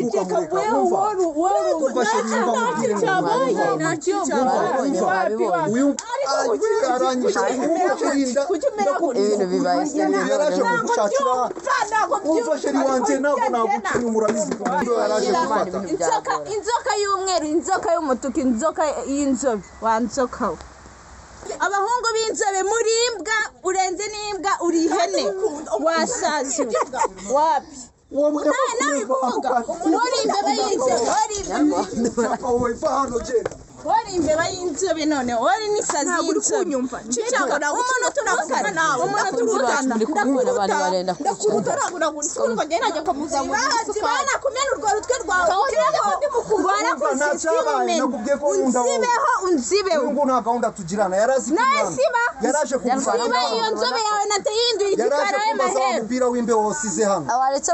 ntukamureka umva sheri mba mubwire uyu aranyisha ibintu bibaye yaraje kugushakira umva sheri wanje ntabwo nagucinya umurabizi yaraje gufata inzoka y'umweru inzoka y'umutuku inzoka y'inzobe wanzoka abahungu b'inzobe muri imbwa urenze n'imbwa uri ihene wasaze wapi nawe kuvuga uri imbeba y'inzobe wari imbeba y'inzobe none wari n'isazi y'inzobe umuntu turavugana nawe umuntu turutana ndakubona abantu barenda ndakutaragura ngo ngende najya kumuzamura bana kumena urwo rutwe rwawe unzibeho ngo nta gahunda tugirana yarazi yaraje kugushaka iyo nzobe yawe natahinduye igikara y'amahero umupira w'imbeho wasize hano abaretse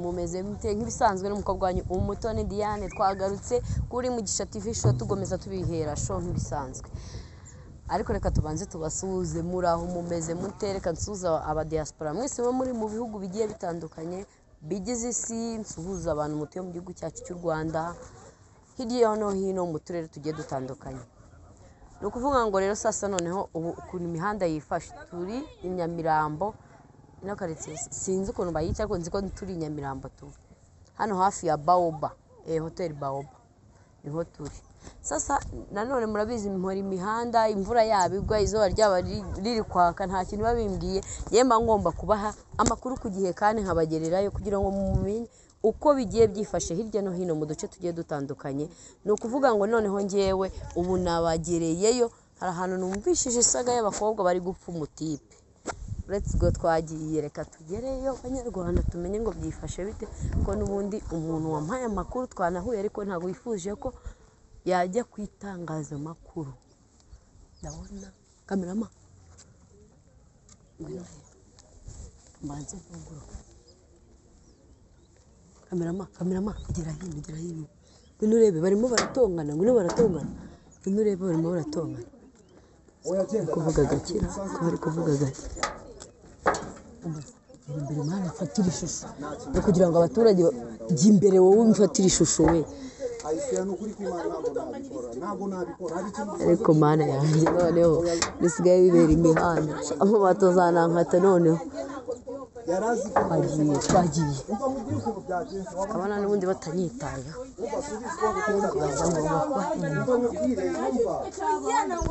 mumeze mute nk'ibisanzwe n'umukobwa wanyu Umutoni Diane twagarutse kuri Mugisha TV show tugomeza tubihera show nk'ibisanzwe ariko reka tubanze tubasuhuze muri aho mumeze mute reka nsuhuza aba diaspora mwese bo muri mu bihugu bigiye bitandukanye bigize isi nsuhuza abantu mutuye mu gihugu cyacu cy'u Rwanda hirya no hino mu turere tugiye dutandukanye no kuvuga ngo rero sasa noneho ubu kuri imihanda yifashe turi Nyamirambo nakaretse sinzi ukuntu bayita ariko nzi ko turi Nyamirambo tu hano hafi ya Baoba hotel Baoba niho turi sasa nanone murabizi mpora imihanda imvura yabigwa izuba ryaba riri kwaka nta kintu babimbwiye yemba ngomba kubaha amakuru ku gihe kandi nkabagererayo kugira ngo mumenye uko bigiye byifashe hirya no hino mu duce tugiye dutandukanye no kuvuga ngo noneho ngewe ubu nabagereyeyo hari ahantu numvishije isaga y'abakobwa bari gupfa umutipe let's go twagiye reka tugereyo abanyarwanda tumenye ngo byifashe bite ko nubundi umuntu wampaye amakuru twanahuye ariko ntago yifuje ko yajya kwitangaza amakuru ndabona kamerama mbanze ngoro kamerama igera hino ngwino urebe barimo baratongana ngwino urebe barimo baratongana kuvuga gakira ko bari kuvuga gake imbere mwana fatira ishusho no kugira ngo abaturage imbere wowe mfatira ishusho we ariko mana yanjye noneho bisigaye bibera imihanda aho batozanankata noneho twagiye abana n'ubundi batanyitayeho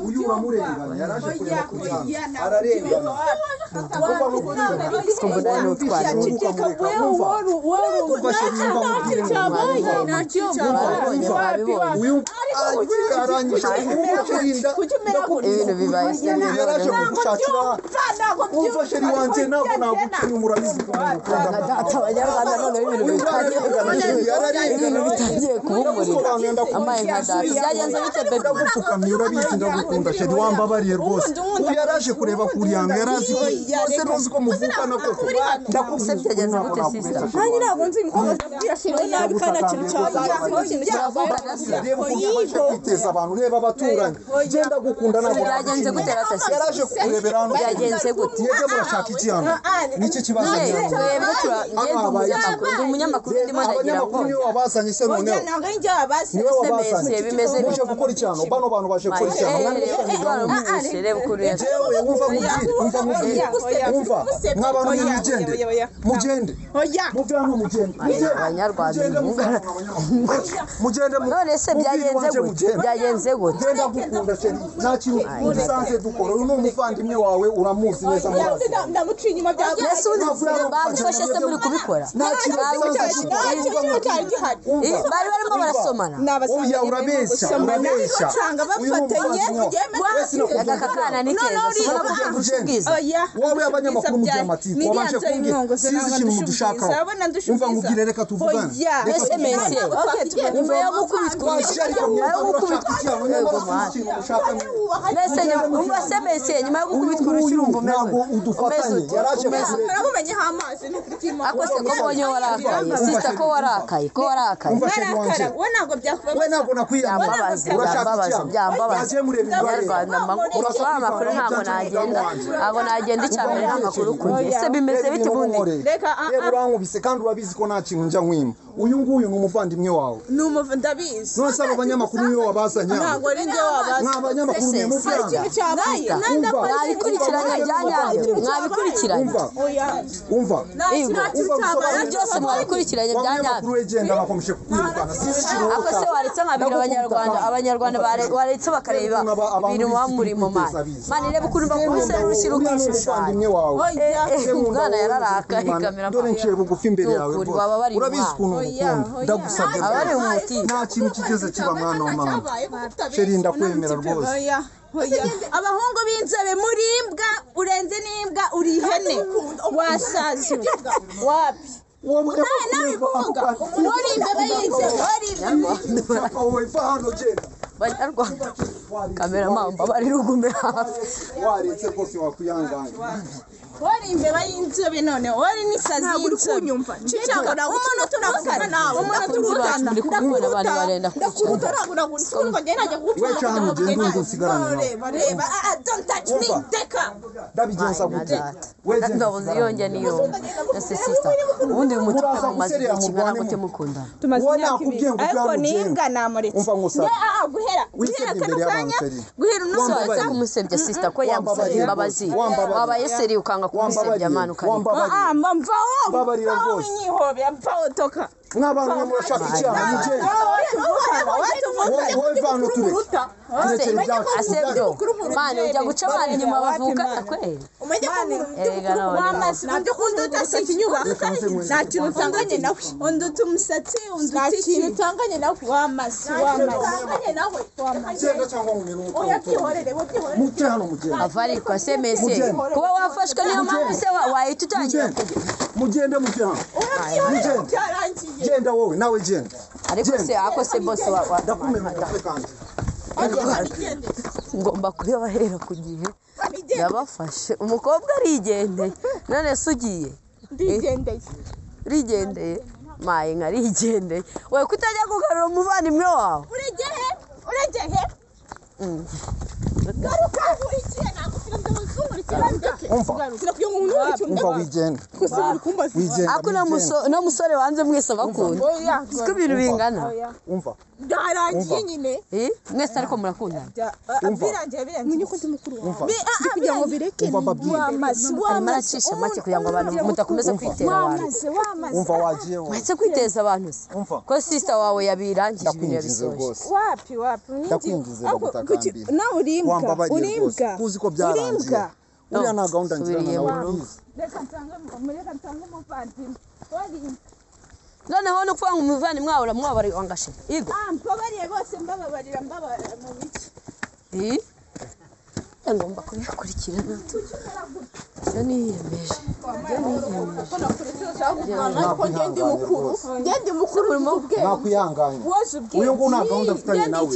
uyu uramurengana yaraje kureba ku byana ararengana ibintu bibaye yaraje kugushakira umva sheri wanje ntabwo nagucinya umurabizi abanyarwanda none ibintu bitangiye kubumurira amaye nka data byagenze bite bebe ndagupfukamye urabizi ndagukunda sheri wambabariye rwose ubu yaraje kureba kuriyanga yarazi ese nuzi ko muvukana koko ndakubise byagenze gute sister nanjye ntabwo nzi umukobwa abwira sheri nabi kandi akintu kwiteza abantu reba abaturanyi genda gukunda ntabwo byagenze gute ratasi yaraje kurebera hano byagenze gute yege murashaka iki hano niki kibazo ndi umunyamakuru ndimo ndagira ngo niwe wabazanye se noneho ntabwo ari njye wabazanye niwe wabazanye bimeze uje gukora icyano bano bantu baje gukora icyano reba ukuntu jewe wumva mw'abantu mugende muve hano mugende abanyarwanda mugende none se byagenze gute genda gukunda sheri nta kintu dusanze dukora uyu ni umuvandimwe wawe uramuzi neza murazi ndamuciye inyuma bya Yesu bagufashe se muri kubikora bari barimo barasomana oya urabeshya agakakana ni keza ubona ko kurusha ubwiza wowe abanyamakuru mu by'amatiku wabanje kumbwira sinzi ikintu mudushakaho umva nkubwire reka tuvugane SMS nyuma yo gukubitwa nyuma yo gukubitwa mbese umva se mbese nyuma yo gukubitwa urushyirumbu arabumenyeho amazi n'ukutima ako se ko bonye warakaye sista ko warakaye narakara we ntabwo byakubabaza we ntabwo nakwiyambaza byambabaza Nyarwanda amakuru ntabwo nagenda icyambere n'amakuru kujye ese bimeze bite ubundi reka urankubise kandi urabizi ko nta kintu njya nkwima uyu nguyu ni umuvandimwe wawe ndabizi none se aba banyamakuru niwe wabazanye ntabwo ari njye wabazanye nta banyamakuru mwe muvanga ikintu cyabaye mwabikurikiranye bya nyabyo mwabikurikiranye umva byose mwabikurikiranye bya nyabyo wegenda bakomeje kukwirukana ako se waretse nkabira abanyarwanda waretse bakareba ibintu muba murimo mani reba ukuntu bakubise n'urushyira ukishushanya umwana yararakaye kamera dore nciye bugufi imbere yawe urabizi ukuntu ndagusabye nta kintu kigeze kiba mwana w'amana sheri ndakwemera rwose abahungu b'inzobe muri imbwa urenze n'imbwa uri ihene wasaze wapi nawe kuvuga uri imbeba y'inzobe banyarwanda kamera mamba bari rugume hafi waretse rwose wakwihangana wari imbeba y'inzobe none wari n'isazi y'inzobe cicakora umuntu turavugana nawe umuntu turutana ndakubona abantu barenda ndakutoragura ngo ngende najya wecha hano ugende usigarane reba don't touch me deka ndabigenza gute ndabuze yonge niyo ese sister ubundi uyu mutupe mumaze igihe kingana gute mukundana tumaze imyaka ibiri ariko nimbwa namuretse guhera kano kanya guhera unusohotse kumusebya sister ko yamusabye imbabazi wabaye seri ukanga kumusebya mana ukareka mbabarira rwose nyihobera toka mw'abantu murashaka icyaha mugende wowe vano tureke asebyo mani ujya guca abana inyuma bavukana kweli wamasi unduta ikinyubaka nta kintu utanganye nawe unduta umusatsi unduta ikintu utanganye nawe wamasi utanganye nawe genda cyangwa ngumene uyabyihorere mute hano mugende ava ariko asemese kuba wafashwe niyo mpamvu se wahita utangira mugende hano genda wowe nawe genda ariko se boss ndakumena kandi ngomba kuyabahera ku gihe yabafashe umukobwa arigendeye none se ugiye rigendeye maye nka rigendeye we kutajya kugarura umuvandimwe wawe uregehe garuka nkurikiye umva wigenda ako no musore wanze mwese bakunda siko ibintu bingana umva byarangiye nyine mwese ariko murakundana birangiye ko ndi mukuru wawe kugira ngo bireke maracisha make kugira ngo abantu mudakomeza kwitera abantu umva wagiye wahise kwiteza abantu se ko sister wawe yabirangije ibintu yabisoje wapi ndakwinjiza bagutakambi nawe urimbwa kuzi ko byarangiye uriya nta gahunda ngira nawe reka nsange umuvandimwe noneho no kuvuga ngo umuvandimwe wawe uramwabari wangashe igo mbabariye bose mbababarira mu biki ngomba kubikurikirana niyemeje ngende mukuru nakwihanganye uyu nguyu nta gahunda afitanye nawe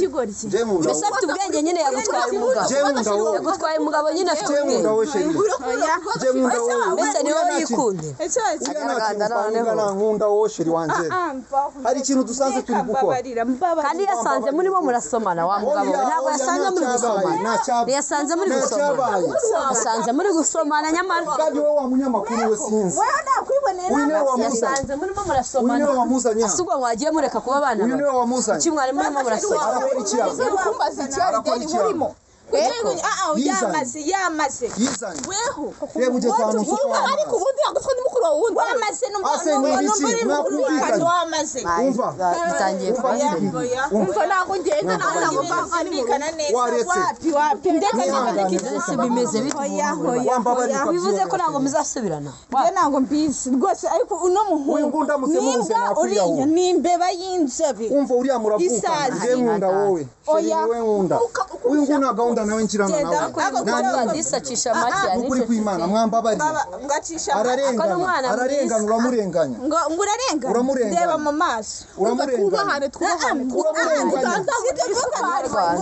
mbese afite ubwenge nyine yagutwaye umugabo nyine afite ubwenge mbese niwe wikunde nkunda wowe sheri wanje hari ikintu dusanze turi gukora kandi yasanze murimo murasomana wa mugabo we ntabwo yasanze muri gusomana yasanze muri gusomana yasanze muri gusomana nyamara kandi wowe wa munyamakuru we sinzi yasanze murimo murasomana asubwo mwagiye mureka kuba abana uyu niwe wamuzanye kimwe murimo murasomana arakora ikiyago yamaze weho reba ujye kwa nusuka ariko ubundi yagutwa n'umukuru wawe wundi wamaze wamaze umva bitangiye umva ntabwo ngenda ntabwo mbanikana neza wapi ndetse bimeze bite bivuze ko ntabwo muzasubirana ntabwo mbizi rwose ariko uno muhungu ni imbeba y'inzobe umva uriya muravuka njye nkunda wowe sheri wowe nkunda uyu nguyu nta gahunda gahunda nawe nkirana nawe ndisacisha make ukuri kw'Imana mwambabari ngacisha ararengana uramurenganya ngo urarengana reba mu maso uramurenganya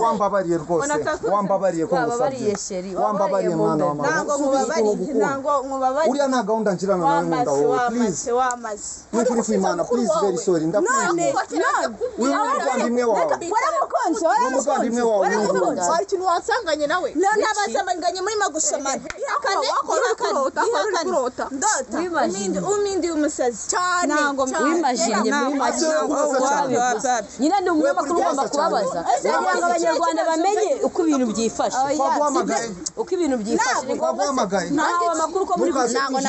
wambabariye rwose wambabariye ko musabye wambabariye mwana wa mama ntango nkubabariye uriya nta gahunda nkirana nawe nkunda wowe please ukuri kw'Imana please very sorry ndakwinginze uyu muvandimwe wawe umuvandimwe wawe hari ikintu wansanganye nawe nabasanganye muri magusomana ihakane umindi umusazi cyane wimajinye muri make nyine ni umunyamakuru ugomba kubabaza kugira ngo abanyarwanda bamenye uko ibintu byifashe uko ibintu byifashe ntawe amakuru ko muri ntabwo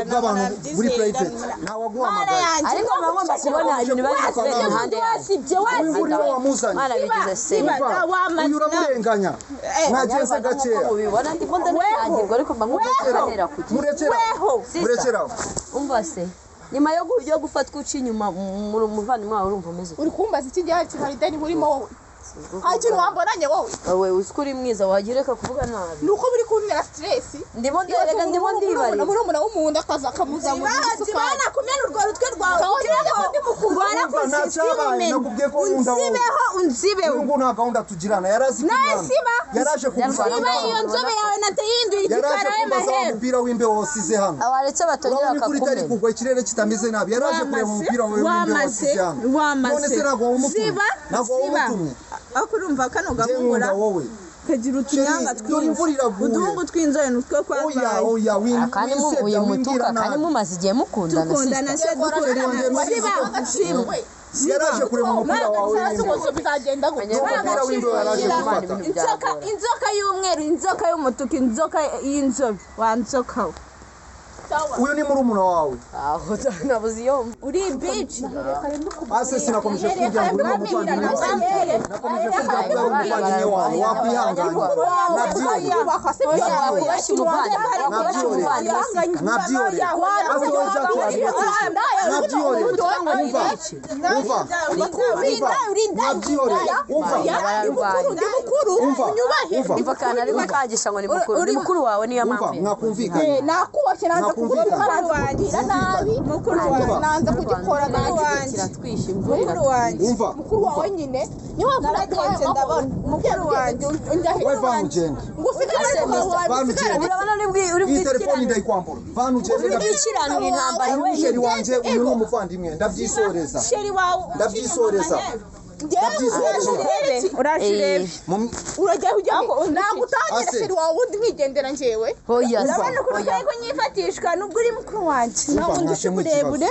n'abantu muri private ntawe aguhamagaye ariko bagomba kubona ibintu bari kubera impande mwarabigize se uyu uramurenganya mwageze gakeya mubibona ndimo ndanagirwa ariko mbangomba murekeraho umva se nyuma yo gufatwa uci inyuma umuvandimwe wawe urumva umeze uri kumbaza iki gihe hari deni burimo wowe hari ikintu wambonanye wowe uzi ko uri mwiza wagireka kuvuga nabi nuko biri kuntera stress ndimo ndibariza murumuna w'umuntu akaza akamuza mu bana kumena urwo rutwe rwawe unzibeho ngo nta gahunda tugirana yarazi yaraje kugusa iyo nzobe yawe natehinduye igikara y'amahero umupira w'imbeho wasize hano abaretse batongera akakumena kugwa ikirere kitameze nabi yaraje kureba umupira w'imbeho wasize hano none se ntabwo wumutumye akurumva kano gahungura kagira utunyanga uduhungu tw'inzobe nutwe kwabaye kandi muvuye mutuka kandi mumaze igihe mukundana yaraje kureba umupira wawe bizagenda inzoka y'umweru inzoka y'umutuku inzoka y'inzobe wanzoka uyu ni murumuna wawe aho nabuze iyo uri bitch ase sinakomeje kujya ngo umuvandimwe wawe wakwihangana mukuru wawe niyo mpamvu mwakumvikanye nakubashye nanze kugura karawangira nabi mukuru wawe nanze kugikora mukuru wanjye mukuru wawe nyine niwe naragenze ndabona mukuru wanjye we vanugende ngufite uri telefone ndayikwambura vanugende ndabikiranura intambara wewe sheri wanje uyu ni umuvandimwe ndabyisoreza sheri wawe ndabyisoreza urashirebe urajya ujya ngo nagutangira sheri wawe undi nkigendera njyewe urabona ko urwego nyifatishwa nubwo uri mukuru wanjye ntabwo ndusha uburebure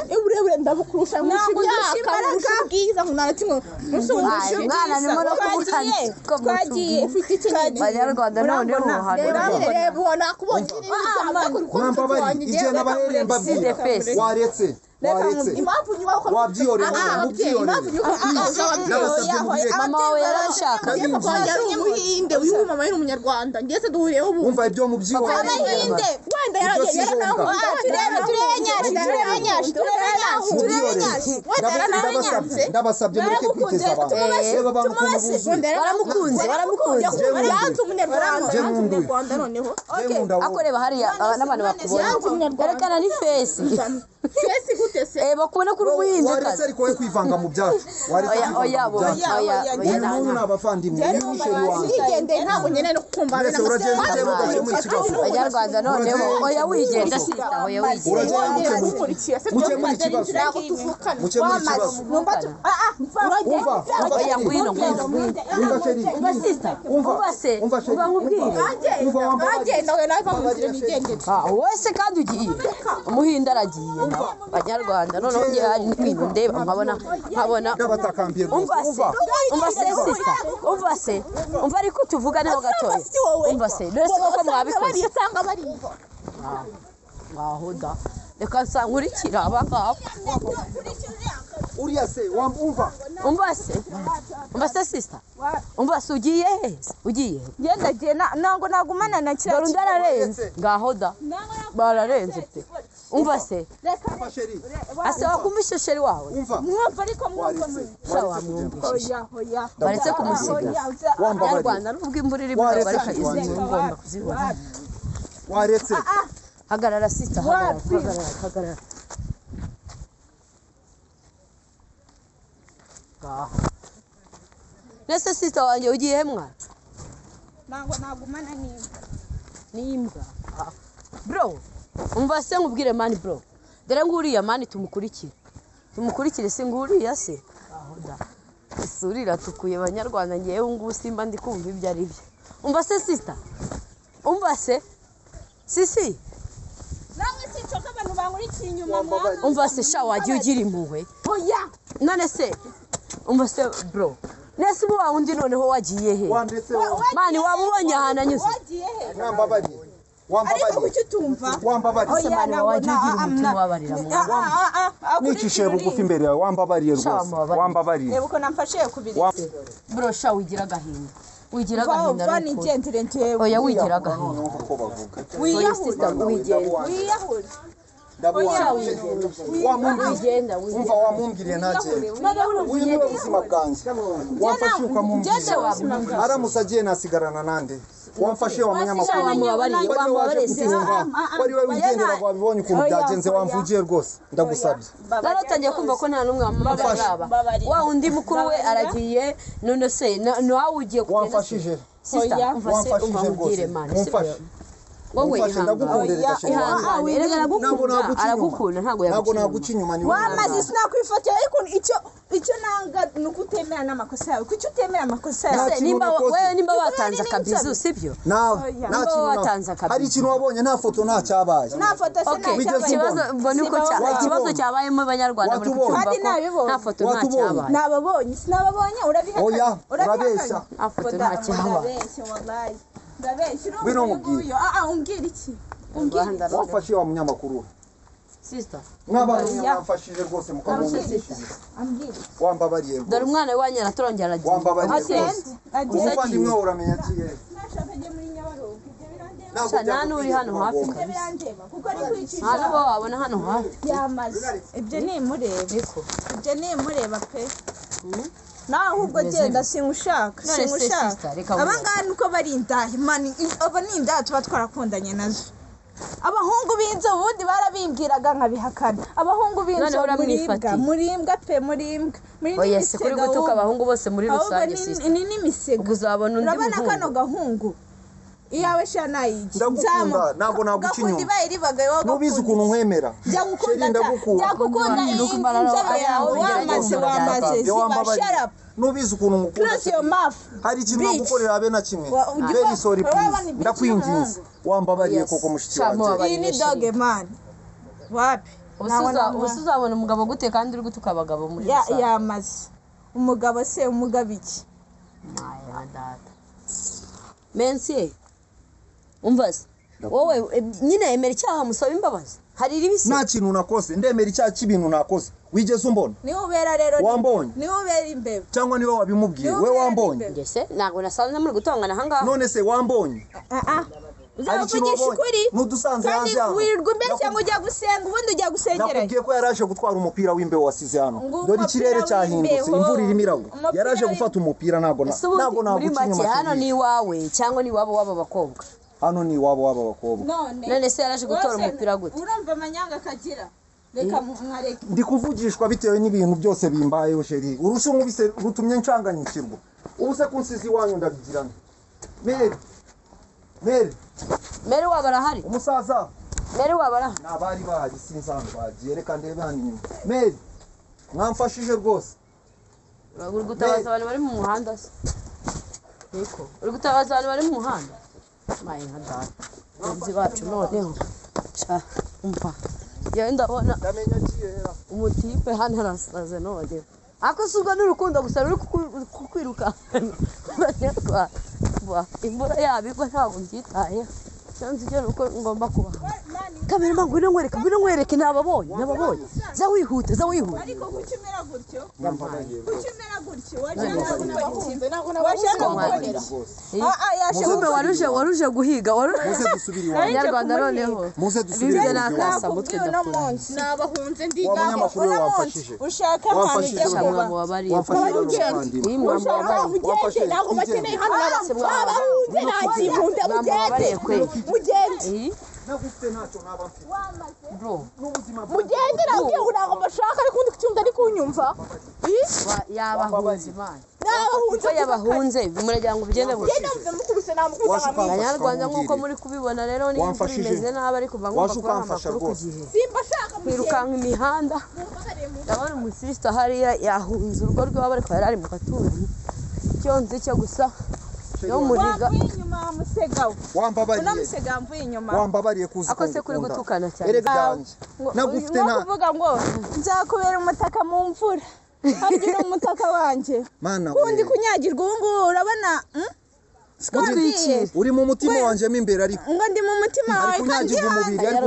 ndabukurusha mwinshi imyaka bwiza ngo naratimwe mwana nimo no kumukanya twagiye ufite ikintu banyarwanda none reba ubona kubonye mwambabari igihe nabahereye mbabwira waretse wabyiyoreye mama wawe yarabishaka yari umuhinde uyu mama yari umunyarwanda ngeze duhuriyeho ubu umva ibyo mubyiyoreye abahinde wenda ndabasabye mureke kwiteza abantu akoreba hariya n'abantu bakubona erekana ni fesi bakubona kuri umuhinde waretse ariko we kwivanga mu byacu uyu n'uyu ni abavandimwe uyu ni sheri wanjye ntabwo nyine no kukumva uretse uragenda utema ugakemura ikibazo abanyarwanda noneho oya wigenda sita oya wigenda mukemura ikibazo mukemura ikibazo oya ngwino umva sheri umva se umva nkubwire agenda we nawe bamuzire nigendere wese kandi ugiye umuhinde aragiye abanyarwanda noneho ngiye hari n'ibintu ndeba nkabona ndabatakambiye umva se sita umva ariko tuvuganeho gatoya umva se rese koko mwabikoze ngaho da reka nsankurikira abangaba uriya se umva se sister umva se ugiye ngenda ntabwo nagumana na kiriya dore undi ararenze ngaho da bararenze pe umva se umva sheri ase wakumvishe sheri wawe umva mwumva ariko mwumva shawa mwumvishe hoya baretse kumusiga Rwanda nubwo imvura iri bugaba ariko izi ngomba kuzibona waretse hagarara sister hagarara nese sister wanjye ugiye mwa nagumana n'imbwa bro umva se nkubwire mani bro dore nguriya mani tumukurikire se nguriya se aho da isurira tukuye abanyarwanda ngiyeho ngubu simba ndi kumva ibyo ari byo umva se sister umva se sisi namwe sincoka abantu bankurikiye inyuma mwana umva se sha wagiye ugira impuhwe hoya none se umva se bro nese ubu wa undi noneho wagiye he mani wamubonye ahantu anyuze wagiye he mwambabariye ariko kuki utumva wambabariye mani wagiye ugira umutima wabarira mu nicishe bugufi imbere yawe wambabariye rwose wambabariye reba uko namfashe kubiri bro sha wigira agahinda wigira agahinda va nigendere njyewe oya wigira agahinda uko bavuga wiyahura umva wamumbwiriye ntagende uyu niwe buzima bwanjye wamfashe ukamumbwira aramutse agiye nasigarana nande wamfashe wa munyamakuru wari we wigendera wabibonye ukuntu byagenze wamvugiye rwose ndagusabye naratangiye kumva ko nta n'umwe wamubabara wa undi mukuru we aragiye none se nawe ugiye kugenda wamfashije wamfashije rwose wowe ihangane erega aragukunda ntabwo naguca inyuma niwe wamaze sinakwifatira ariko icyo nanga ni uko utemera n'amakosa yawe kuki utemera amakosa yawe nimba watanze akabizu sibyo nawe hari ikintu wabonye nta foto nta cyabaye nta foto ikibazo cyabayemo abanyarwanda muri kutumva ko nta foto nta cyabaye sinababonye oya urabeshya nta foto nta cyabaye bino mubwiye umbwira iki wafashe wa munyamakuru sister mw'abantu mwamfashije rwose mukamumvishije wambabariye dore umwana we wanyara turongera aragiye wambabariye umuvandimwe wawe uramenya agiye nta n'uri hano hafi kabisa nta n'uwo wabona hano hafi yamaze ibyo nimureba pe nawe ahubwo genda singushaka abangaba nuko bari indahe mani aba ni indahe tuba twarakundanye nazo abahungu b'inzo ubundi barabimbwiraga nkabihakana abahungu b'inzo murimbwa pe murimbwa oya se kuri gutuka abahungu bose muri rusange sister ni n'imisego uzabona undi muhungu urabona kano gahungu iyawe shanayigi ndagukunda ntabwo naguca inyuma nubizi ukuntu nkwemera ndagukunda inzobe yawe wamaze zibashara nubizi ukuntu ngukunda hari ikintu nagukorera habe na kimwe very sorry please ndakwinginze wambabariye koko mushiki wanjye iyi ni doge man wapi uzabona umugabo gute kandi uri gutuka abagabo muri yamaze umugabo se umugabo iki mensiye umvaze wowe nyine emera icyaha musaba imbabazi hari iribisi nta kintu nakoze ndemera icyaha cy'ibintu nakoze wigeze umbona niwe ubera rero wambonye niwe ubera imbeba cyangwa niwe wabimubwiye we wambonye ngese ntabwo nasanze muri gutongana ahangaha none se wambonye uzavugisha ukuri nudusanze hanze hano wirirwa imbere cyangwa ujya gusenga ubundi ujya gusengera nakubwiye ko yaraje gutwara umupira w'imbeho wasize hano dore ikirere cyahindutse imvura irimo iragwa yaraje gufata umupira ntabwo naguca inyuma hano ni iwawe cyangwa ni iwabo w'aba bakobwa hano ni iwabo w'aba bakobwa none se yaraje gutora umupira gute urumva amanyanga akagira reka mwareke ndi kuvugishwa bitewe n'ibintu byose bimbayeho sheri urusha umubise rutumye ncanganyikirwa ubu se kunsizi iwanyu ndabigirana Meri wabarahari umusaza Meri wabarahari nabari bahari sinsanzwe bagiye reka ndebe hano inyuma Meri mwamfashije rwose uri gutabaza abantu bari mu muhanda se niko uri gutabaza abantu bari mu muhanda maye nka data nzi bacu noneho cha umva yewe ndabona ndamenya kiyera umutipe hano arasaze none akosubwa n'urukundo gusa ruri kukwiruka imvura yabigwa ntabwo mbyitaye cyanze cyo nuko ngomba kuba kamera ngwino nkwereke nababonye za wihuta ariko kucimera gutyo washaka waruje guhiga Nyarwanda noneho bibye nakasa mutwe dafunze nabahunze ndiga abanyamakuru wafashije ushaka hano ijya kuba wafashije nako bakeneye hano abahunze nakibunda mugende nagufite ntacyo naba mfite bro mugende nabwiye ngo nako bashaka ariko ndi kucyumva ari kunyumva yabahunze man yabahunze murajya ngo bigende Abanyarwanda nkuko muri kubibona rero ni imvura imeze nabi ariko ngomba kuba amakuru ku gihe kwirukanka imihanda ndabona umusista hariya yahunze urugo rw'iwabo ariko yari ari mu gaturanyi icyo nzi cyo gusa yo muriga wambabariye kuza akose kuri gutukana cyane nagufite nta kuvuga ngo nzakubera umutaka mu mvura hagira umutaka wanje kundi kunyagirwa ubu ngubu urabona uri mu mutima wanje mo imbere ariko ngo ndi mu mutima wawe kandi umubiri ariko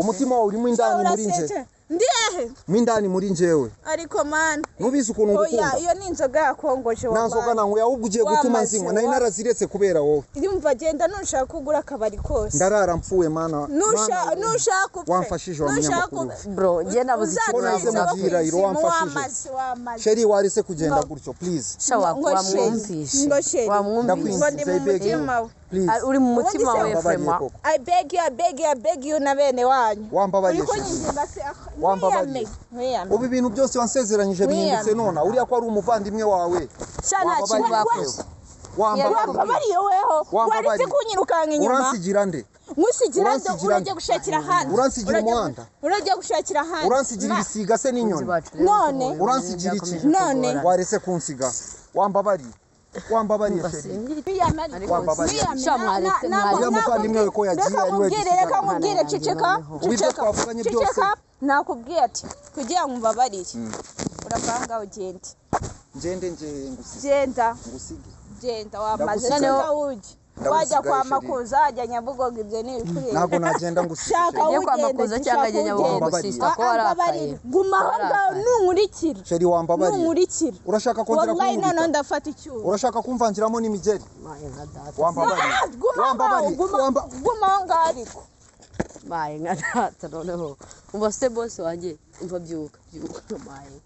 umutima wawe urimo indani muri nje ndihe mindani muri njewe ariko man nubizi ukuntu ngukunda iyo ni inzoga yakongoje wabaye nazoga nangu ahubwo ugiye gutuma nzinywa nari naraziretse kubera wowe ndumva genda nushaka kugura akabari kose ndarara mpfuye mana nushaka wamfashije abanyamakuru bro ngiye nabuze ikibazo mubwira iro wamfashije sheri warise kugenda gutyo please shawa wamwumvishe uri mu mutima wawe frema I beg you na bene wanyu wambabariye ubu ibintu byose wansezeranyije bihindutse nona uriya ko ari umuvandimwe wawe shana kintu bakoze wambabariye weho waretse kunyirukanga inyuma uransigira nde musigira nde urajya gushakira handi uransigira umuhanda urajya gushakira handi uransigira ibisiga se n'inyoni none uransigira iki none waretse kunsiga wambabariye sheri uriya muvandimwe we ko yagiye ari we reka mubwire ceceka nakubwiye ati kugira ngo mbabarire urapanga ugende genda wamaze uje wajya kwa makuza ajya Nyabugogo ibyo ni ibikuriye ntabwo nagenda ngusishaka ajya kwa makuza cyangwa ajya Nyabugogo sister ko warakaye guma hanga nunkurikira sheri wambabariye nunkurikira urashaka kongera wallahi none ndafata icyuho urashaka kumvangiramo n'imigeri wambabariye guma hanga ariko maye nka data noneho umva se boss wanjye umva byuka maye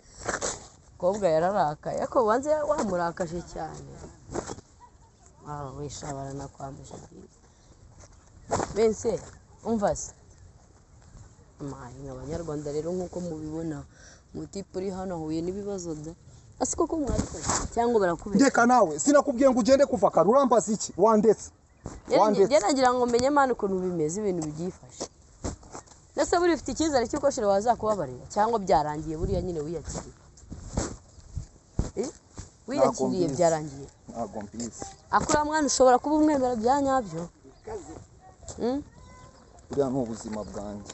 kobwa yararakaye ariko wanze wamurakaje cyane wishabara nakwambuje bense umva se maye Abanyarwanda rero nkuko mubibona mutipe uri hano huye n'ibibazo da asiko ko mwabikoze cyangwa barakubera ndeka nawe sinakubwiye ngo ugende kuva kare urambaza iki wandetse nagira ngo menye mana ukuntu bimeze ibintu byifashe nese buri ufite icyizere cy'uko shira wazakubabarira cyangwa byarangiye buriya nyine wiyakiriye wiyakiriye byarangiye ntabwo mbizi akura mwana ushobora kuba umwemera bya nyabyo uriya ni ubuzima bwanjye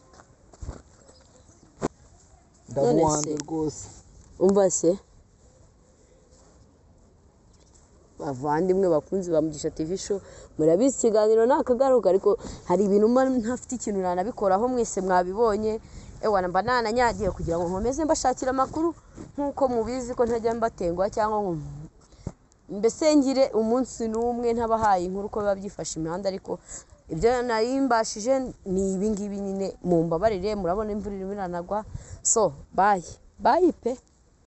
ndamuhanda rwose umva se bavandimwe bakunzi ba Mugisha TV show murabizi ikiganiro nakagaruka ariko hari ibintu ntafite ikintu nanabikoraho mwese mwabibonye ewana mba nananyagiye kugira ngo nkomeze mbashakira amakuru nkuko mubizi ko ntajya mbatengwa cyangwa mbese ngire umunsi n'umwe ntabahaye inkuru ko biba byifashe imihanda ariko ibyo narimbashije ni ibingibi nyine mumbabarire murabona imvura irimo iranagwa so bye pe